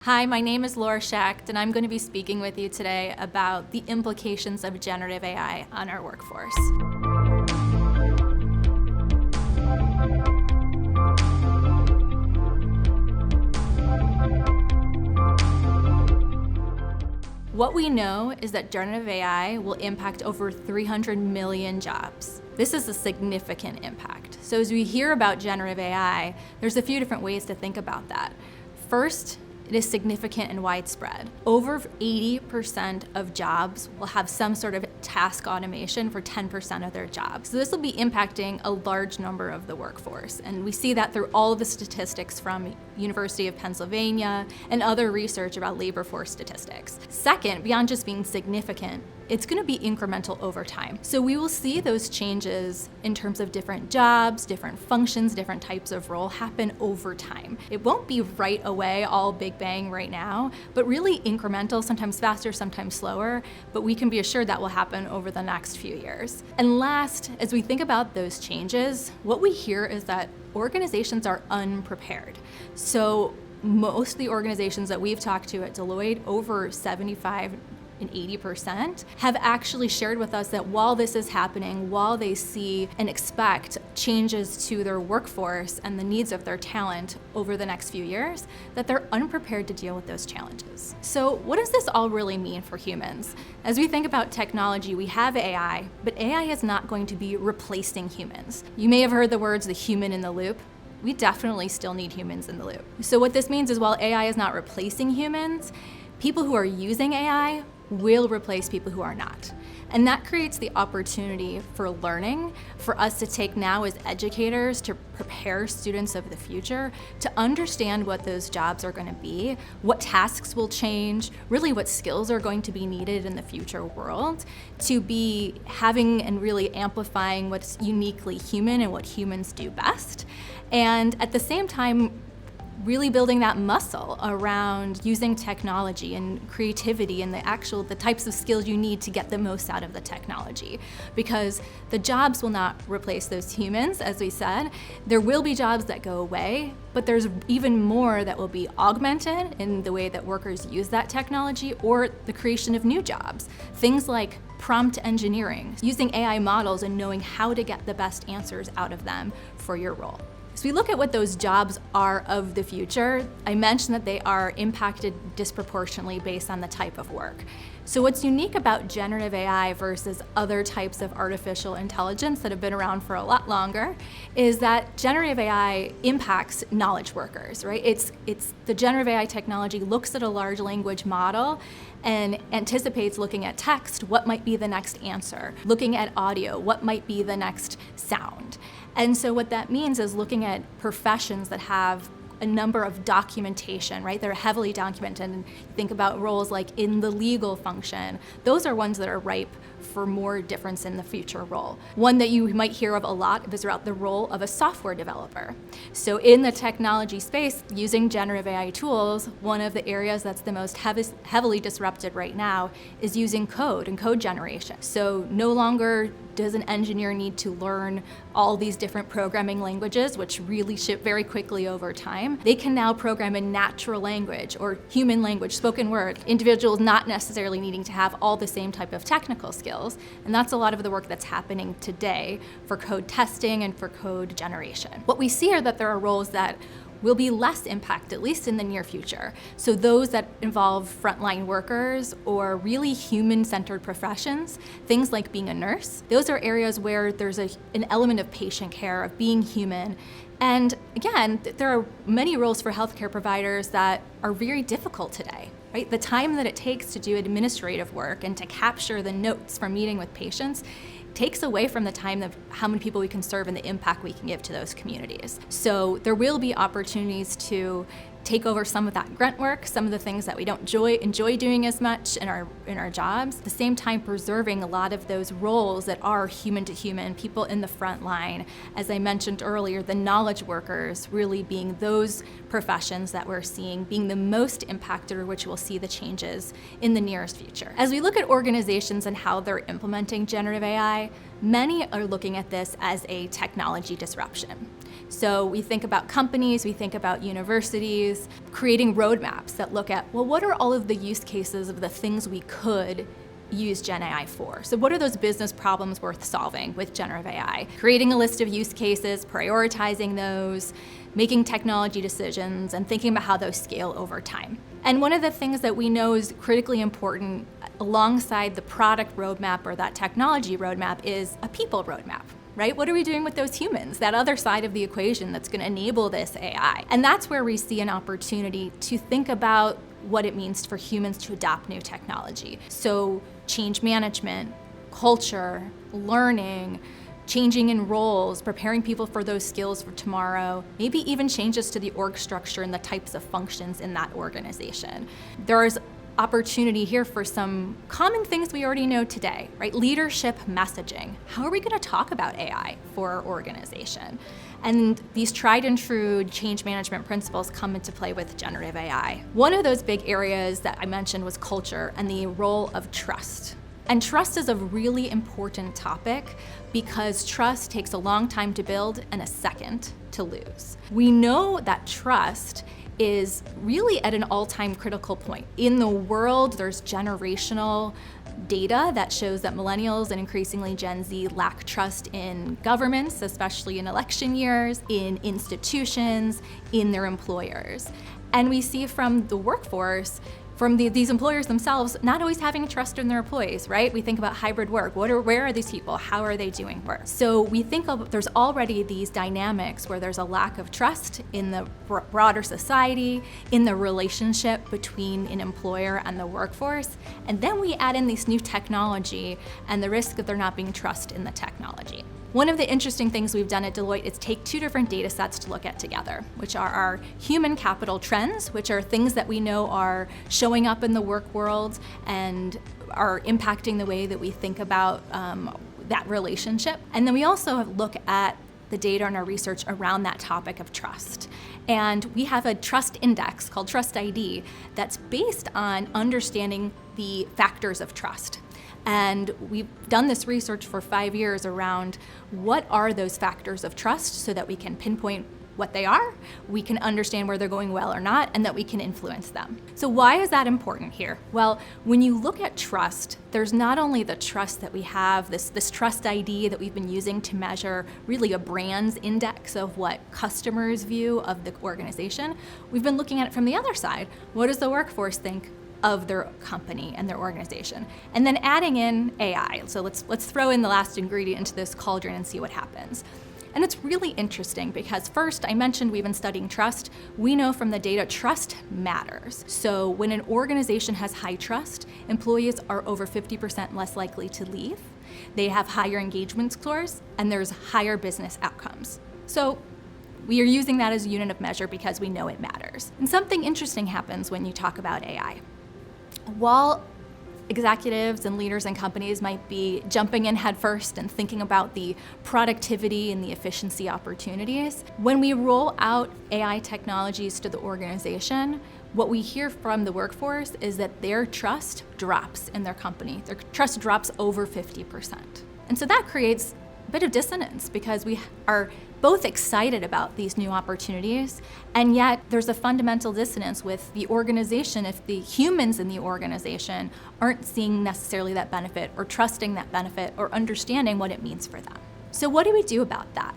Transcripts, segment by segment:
Hi, my name is Laura Schacht, and I'm going to be speaking with you today about the implications of generative AI on our workforce. What we know is that generative AI will impact over 300 million jobs. This is a significant impact. So as we hear about generative AI, there's a few different ways to think about that. First, it is significant and widespread. Over 80% of jobs will have some sort of task automation for 10% of their jobs. So this will be impacting a large number of the workforce. And we see that through all of the statistics from University of Pennsylvania and other research about labor force statistics. Second, beyond just being significant, it's going to be incremental over time. So we will see those changes in terms of different jobs, different functions, different types of role happen over time. It won't be right away, all big bang right now, but really incremental, sometimes faster, sometimes slower, but we can be assured that will happen over the next few years. And last, as we think about those changes, what we hear is that organizations are unprepared. So most of the organizations that we've talked to at Deloitte, over 75 and 80%, have actually shared with us that while this is happening, while they see and expect changes to their workforce and the needs of their talent over the next few years, that they're unprepared to deal with those challenges. So what does this all really mean for humans? As we think about technology, we have AI, but AI is not going to be replacing humans. You may have heard the words, the human in the loop. We definitely still need humans in the loop. So what this means is while AI is not replacing humans, people who are using AI will replace people who are not. And that creates the opportunity for learning, for us to take now as educators to prepare students of the future to understand what those jobs are going to be, what tasks will change, really what skills are going to be needed in the future world, to be having and really amplifying what's uniquely human and what humans do best. And at the same time, really building that muscle around using technology and creativity and the types of skills you need to get the most out of the technology. Because the jobs will not replace those humans, as we said. There will be jobs that go away, but there's even more that will be augmented in the way that workers use that technology or the creation of new jobs. Things like prompt engineering, using AI models and knowing how to get the best answers out of them for your role. So we look at what those jobs are of the future. I mentioned that they are impacted disproportionately based on the type of work. So what's unique about generative AI versus other types of artificial intelligence that have been around for a lot longer is that generative AI impacts knowledge workers, right? It's the generative AI technology looks at a large language model and anticipates looking at text, what might be the next answer, looking at audio, what might be the next sound. And so what that means is looking at professions that have a number of documentation, right? They're heavily documented. And think about roles like in the legal function. Those are ones that are ripe for more difference in the future role. One that you might hear of a lot is about the role of a software developer. So in the technology space, using generative AI tools, one of the areas that's the most heavily disrupted right now is using code and code generation. So no longer does an engineer need to learn all these different programming languages, which really ship very quickly over time. They can now program in natural language or human language, spoken word, individuals not necessarily needing to have all the same type of technical skills. And that's a lot of the work that's happening today for code testing and for code generation. What we see are that there are roles that will be less impact, at least in the near future. So those that involve frontline workers or really human-centered professions, things like being a nurse, those are areas where there's an element of patient care, of being human. And again, there are many roles for healthcare providers that are very difficult today, right? The time that it takes to do administrative work and to capture the notes from meeting with patients takes away from the time of how many people we can serve and the impact we can give to those communities. So there will be opportunities to take over some of that grunt work, some of the things that we don't enjoy doing as much in our jobs, at the same time preserving a lot of those roles that are human to human, people in the front line. As I mentioned earlier, the knowledge workers really being those professions that we're seeing being the most impacted, or which we'll see the changes in the nearest future. As we look at organizations and how they're implementing generative AI, many are looking at this as a technology disruption. So we think about companies, we think about universities, creating roadmaps that look at, well, what are all of the use cases of the things we could use Gen AI for? So what are those business problems worth solving with generative AI? Creating a list of use cases, prioritizing those, making technology decisions, and thinking about how those scale over time. And one of the things that we know is critically important alongside the product roadmap or that technology roadmap is a people roadmap. Right? What are we doing with those humans, that other side of the equation that's going to enable this AI? And that's where we see an opportunity to think about what it means for humans to adopt new technology. So change management, culture, learning, changing in roles, preparing people for those skills for tomorrow, maybe even changes to the org structure and the types of functions in that organization. There's opportunity here for some common things we already know today, right? Leadership messaging. How are we going to talk about AI for our organization? And these tried and true change management principles come into play with generative AI. One of those big areas that I mentioned was culture and the role of trust. And trust is a really important topic because trust takes a long time to build and a second to lose. We know that trust is really at an all-time critical point. In the world, there's generational data that shows that millennials and increasingly Gen Z lack trust in governments, especially in election years, in institutions, in their employers. And we see from the workforce, from these employers themselves, not always having trust in their employees, right? We think about hybrid work. Where are these people? How are they doing work? So we think there's already these dynamics where there's a lack of trust in the broader society, in the relationship between an employer and the workforce. And then we add in this new technology and the risk that there not being trust in the technology. One of the interesting things we've done at Deloitte is take two different data sets to look at together, which are our human capital trends, which are things that we know are showing up in the work world and are impacting the way that we think about that relationship. And then we also look at the data and our research around that topic of trust. And we have a trust index called Trust ID that's based on understanding the factors of trust. And we've done this research for 5 years around what are those factors of trust so that we can pinpoint what they are, we can understand where they're going well or not, and that we can influence them. So why is that important here? Well, when you look at trust, there's not only the trust that we have, this trust ID that we've been using to measure really a brand's index of what customers view of the organization. We've been looking at it from the other side. What does the workforce think of their company and their organization? And then adding in AI. So let's throw in the last ingredient into this cauldron and see what happens. And it's really interesting because first, I mentioned we've been studying trust. We know from the data, trust matters. So when an organization has high trust, employees are over 50% less likely to leave. They have higher engagement scores, and there's higher business outcomes. So we are using that as a unit of measure because we know it matters. And something interesting happens when you talk about AI. While executives and leaders and companies might be jumping in headfirst and thinking about the productivity and the efficiency opportunities, when we roll out AI technologies to the organization, what we hear from the workforce is that their trust drops in their company. Their trust drops over 50%. And so that creates a bit of dissonance because we are both excited about these new opportunities, and yet there's a fundamental dissonance with the organization if the humans in the organization aren't seeing necessarily that benefit or trusting that benefit or understanding what it means for them. So what do we do about that?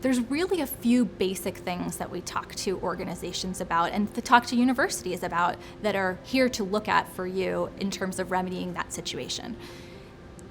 There's really a few basic things that we talk to organizations about and to talk to universities about that are here to look at for you in terms of remedying that situation.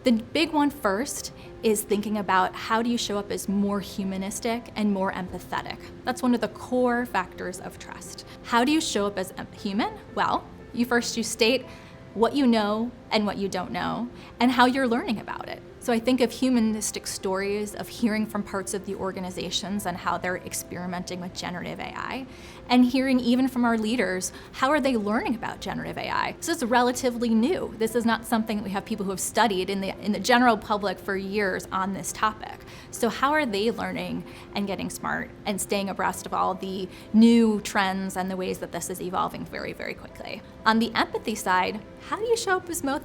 The big one first is thinking about how do you show up as more humanistic and more empathetic. That's one of the core factors of trust. How do you show up as human? Well, you state what you know and what you don't know and how you're learning about it. So I think of humanistic stories of hearing from parts of the organizations and how they're experimenting with generative AI, and hearing even from our leaders, how are they learning about generative AI? So it's relatively new. This is not something that we have people who have studied in the general public for years on this topic. So how are they learning and getting smart and staying abreast of all the new trends and the ways that this is evolving very, very quickly? On the empathy side, how do you show up as more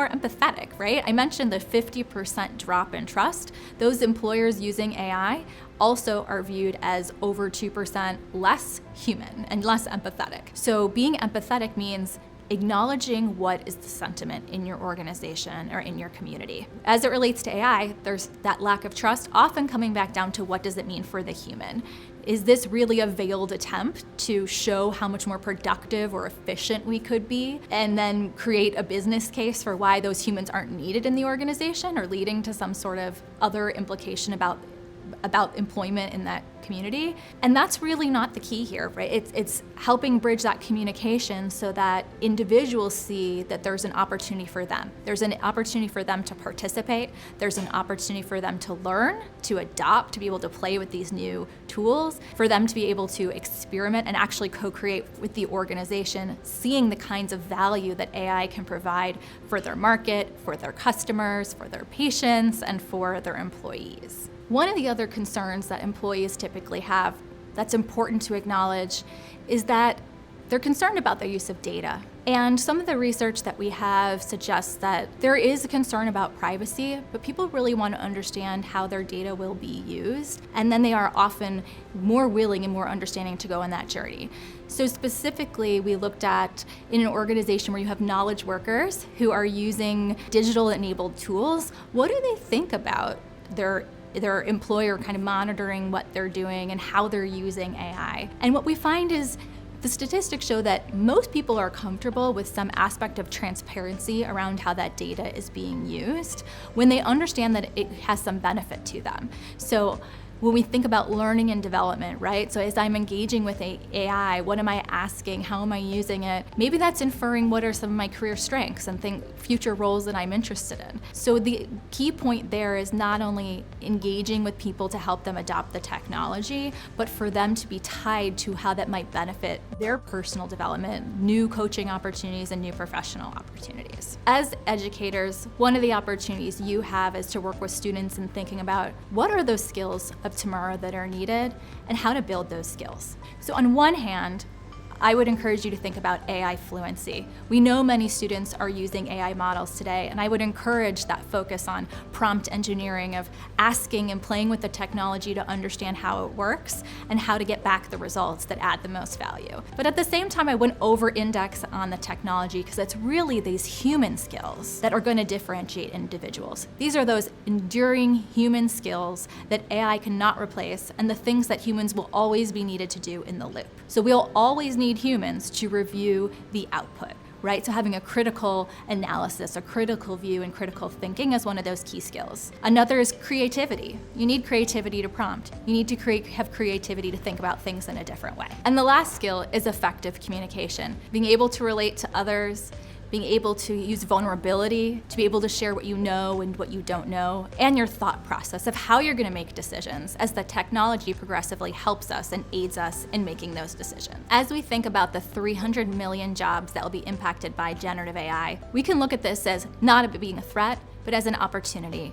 empathetic, right? I mentioned the 50% drop in trust. Those employers using AI also are viewed as over 2% less human and less empathetic. So being empathetic means acknowledging what is the sentiment in your organization or in your community. As it relates to AI, there's that lack of trust often coming back down to what does it mean for the human? Is this really a veiled attempt to show how much more productive or efficient we could be and then create a business case for why those humans aren't needed in the organization or leading to some sort of other implication about employment in that community? And that's really not the key here, right? It's helping bridge that communication so that individuals see that there's an opportunity for them. There's an opportunity for them to participate. There's an opportunity for them to learn, to adopt, to be able to play with these new tools, for them to be able to experiment and actually co-create with the organization, seeing the kinds of value that AI can provide for their market, for their customers, for their patients, and for their employees. One of the other concerns that employees typically have that's important to acknowledge is that they're concerned about their use of data. And some of the research that we have suggests that there is a concern about privacy, but people really want to understand how their data will be used. And then they are often more willing and more understanding to go on that journey. So specifically, we looked at in an organization where you have knowledge workers who are using digital enabled tools, what do they think about their employer kind of monitoring what they're doing and how they're using AI? And what we find is the statistics show that most people are comfortable with some aspect of transparency around how that data is being used when they understand that it has some benefit to them. So when we think about learning and development, right? So as I'm engaging with AI, what am I asking? How am I using it? Maybe that's inferring what are some of my career strengths and future roles that I'm interested in. So the key point there is not only engaging with people to help them adopt the technology, but for them to be tied to how that might benefit their personal development, new coaching opportunities, and new professional opportunities. As educators, one of the opportunities you have is to work with students in thinking about what are those skills of tomorrow that are needed and how to build those skills. So on one hand, I would encourage you to think about AI fluency. We know many students are using AI models today, and I would encourage that focus on prompt engineering of asking and playing with the technology to understand how it works and how to get back the results that add the most value. But at the same time, I wouldn't over-index on the technology because it's really these human skills that are going to differentiate individuals. These are those enduring human skills that AI cannot replace and the things that humans will always be needed to do in the loop. So we'll always need humans to review the output, right? So having a critical analysis, a critical view, and critical thinking is one of those key skills. Another is creativity. You need creativity to prompt. You need to have creativity to think about things in a different way. And the last skill is effective communication, being able to relate to others, being able to use vulnerability to be able to share what you know and what you don't know, and your thought process of how you're going to make decisions as the technology progressively helps us and aids us in making those decisions. As we think about the 300 million jobs that will be impacted by generative AI, we can look at this as not being a threat, but as an opportunity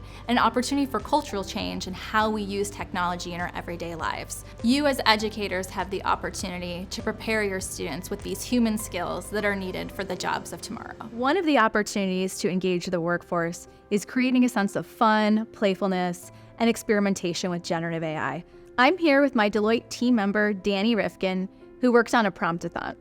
for cultural change and how we use technology in our everyday lives. You as educators have the opportunity to prepare your students with these human skills that are needed for the jobs of tomorrow. One of the opportunities to engage the workforce is creating a sense of fun, playfulness, and experimentation with generative AI. I'm here with my Deloitte team member, Danny Rifkin, who works on a Prompt-a-thon.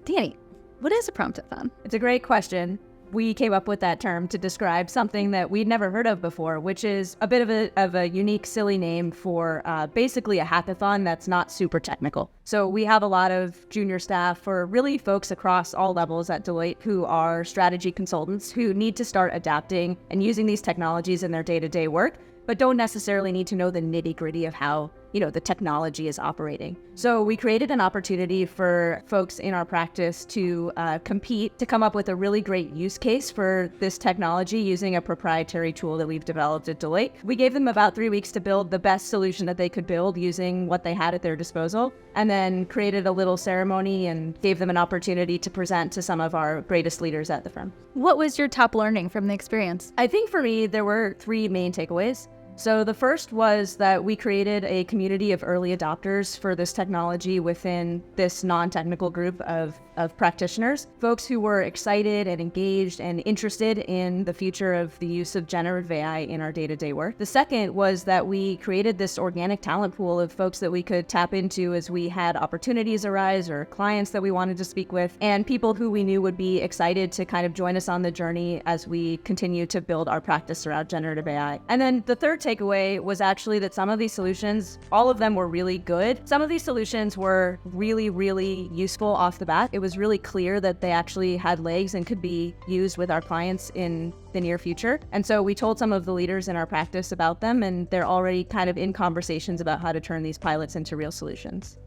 Danny, what is a Prompt-a-thon? It's a great question. We came up with that term to describe something that we'd never heard of before, which is a bit of a unique, silly name for basically a hackathon that's not super technical. So we have a lot of junior staff, or really folks across all levels at Deloitte, who are strategy consultants who need to start adapting and using these technologies in their day-to-day work, but don't necessarily need to know the nitty-gritty of how the technology is operating. So we created an opportunity for folks in our practice to compete, to come up with a really great use case for this technology using a proprietary tool that we've developed at Deloitte. We gave them about 3 weeks to build the best solution that they could build using what they had at their disposal, and then created a little ceremony and gave them an opportunity to present to some of our greatest leaders at the firm. What was your top learning from the experience? I think for me, there were 3 main takeaways. So the first was that we created a community of early adopters for this technology within this non-technical group of practitioners, folks who were excited and engaged and interested in the future of the use of generative AI in our day-to-day work. The second was that we created this organic talent pool of folks that we could tap into as we had opportunities arise or clients that we wanted to speak with, and people who we knew would be excited to kind of join us on the journey as we continue to build our practice around generative AI. And then the third takeaway was actually that some of these solutions, all of them were really good. Some of these solutions were really, really useful off the bat. It was really clear that they actually had legs and could be used with our clients in the near future. And so we told some of the leaders in our practice about them, and they're already kind of in conversations about how to turn these pilots into real solutions.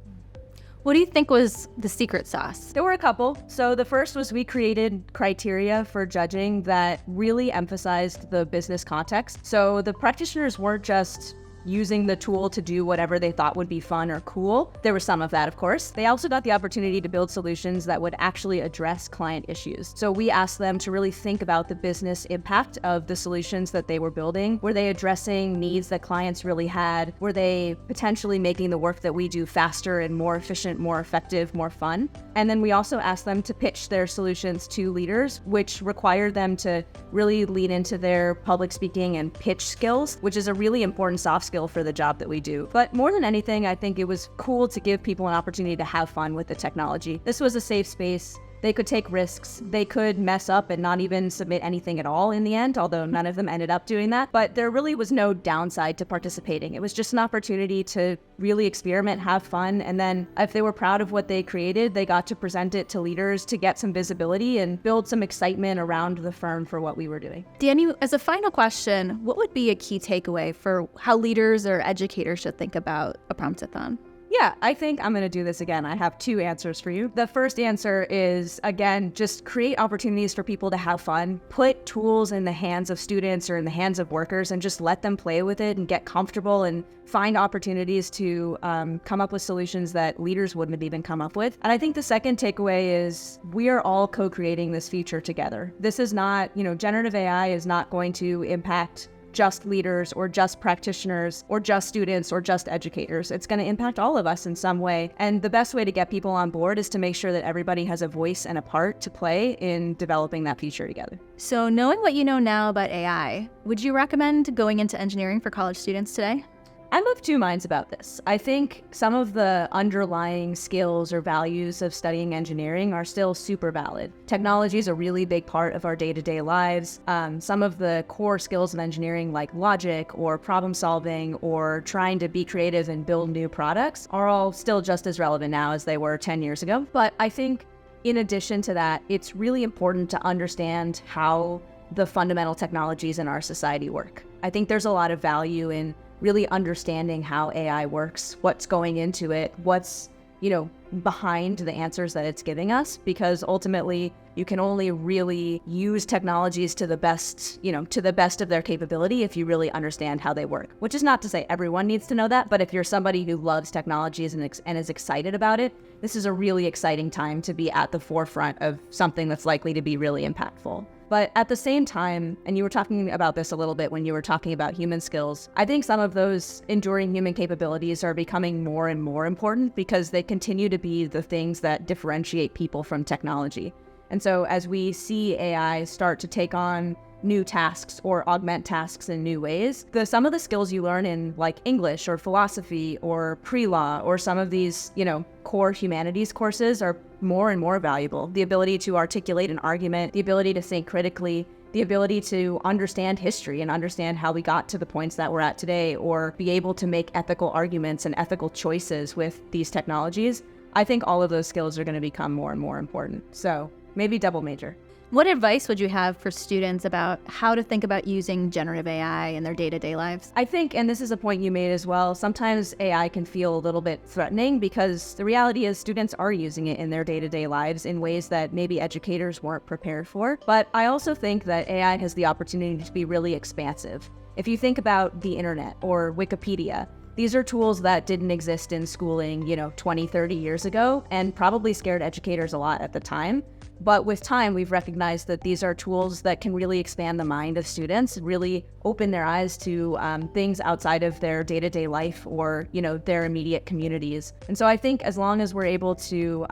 What do you think was the secret sauce? There were a couple. So the first was we created criteria for judging that really emphasized the business context. So the practitioners weren't just using the tool to do whatever they thought would be fun or cool. There was some of that, of course. They also got the opportunity to build solutions that would actually address client issues. So we asked them to really think about the business impact of the solutions that they were building. Were they addressing needs that clients really had? Were they potentially making the work that we do faster and more efficient, more effective, more fun? And then we also asked them to pitch their solutions to leaders, which required them to really lean into their public speaking and pitch skills, which is a really important soft skill for the job that we do. But more than anything, I think it was cool to give people an opportunity to have fun with the technology. This was a safe space. They could take risks. They could mess up and not even submit anything at all in the end, although none of them ended up doing that. But there really was no downside to participating. It was just an opportunity to really experiment, have fun, and then if they were proud of what they created, they got to present it to leaders to get some visibility and build some excitement around the firm for what we were doing. Danny, as a final question, what would be a key takeaway for how leaders or educators should think about a Prompt-a-thon? Yeah, I think I'm going to do this again. I have two answers for you. The first answer is, again, just create opportunities for people to have fun. Put tools in the hands of students or in the hands of workers and just let them play with it and get comfortable and find opportunities to come up with solutions that leaders wouldn't have even come up with. And I think the second takeaway is we are all co-creating this future together. This is not, generative AI is not going to impact just leaders or just practitioners or just students or just educators. It's going to impact all of us in some way. And the best way to get people on board is to make sure that everybody has a voice and a part to play in developing that future together. So knowing what you know now about AI, would you recommend going into engineering for college students today? I'm of two minds about this. I think some of the underlying skills or values of studying engineering are still super valid. Technology is a really big part of our day-to-day lives. Some of the core skills of engineering, like logic or problem solving or trying to be creative and build new products, are all still just as relevant now as they were 10 years ago. But I think in addition to that, it's really important to understand how the fundamental technologies in our society work. I think there's a lot of value in really understanding how AI works, what's going into it, what's, behind the answers that it's giving us, because ultimately you can only really use technologies to the best of their capability if you really understand how they work. Which is not to say everyone needs to know that, but if you're somebody who loves technologies and is excited about it, this is a really exciting time to be at the forefront of something that's likely to be really impactful. But at the same time, and you were talking about this a little bit when you were talking about human skills, I think some of those enduring human capabilities are becoming more and more important because they continue to be the things that differentiate people from technology. And so as we see AI start to take on new tasks or augment tasks in new ways, some of the skills you learn in like English or philosophy or pre-law or some of these, core humanities courses are more and more valuable. The ability to articulate an argument, the ability to think critically, the ability to understand history and understand how we got to the points that we're at today, or be able to make ethical arguments and ethical choices with these technologies. I think all of those skills are going to become more and more important. So maybe double major. What advice would you have for students about how to think about using generative AI in their day-to-day lives? I think, and this is a point you made as well, sometimes AI can feel a little bit threatening because the reality is students are using it in their day-to-day lives in ways that maybe educators weren't prepared for. But I also think that AI has the opportunity to be really expansive. If you think about the internet or Wikipedia, these are tools that didn't exist in schooling, 20, 30 years ago, and probably scared educators a lot at the time. But with time, we've recognized that these are tools that can really expand the mind of students, really open their eyes to things outside of their day-to-day life or, their immediate communities. And so I think as long as we're able to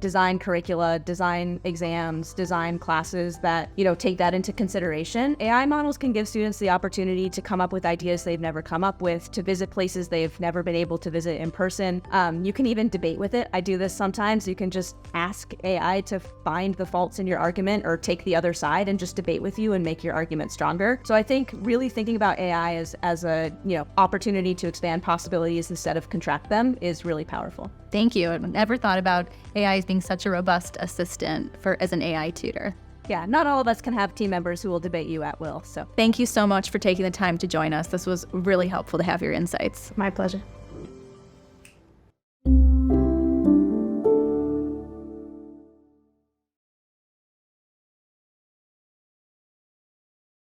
design curricula, design exams, design classes that, take that into consideration, AI models can give students the opportunity to come up with ideas they've never come up with, to visit places they've never been able to visit in person. You can even debate with it. I do this sometimes. You can just ask AI to find the faults in your argument or take the other side and just debate with you and make your argument stronger. So I think really thinking about AI as a, opportunity to expand possibilities instead of contract them is really powerful. Thank you. I never thought about AI as being such a robust assistant as an AI tutor. Yeah, not all of us can have team members who will debate you at will. So thank you so much for taking the time to join us. This was really helpful to have your insights. My pleasure.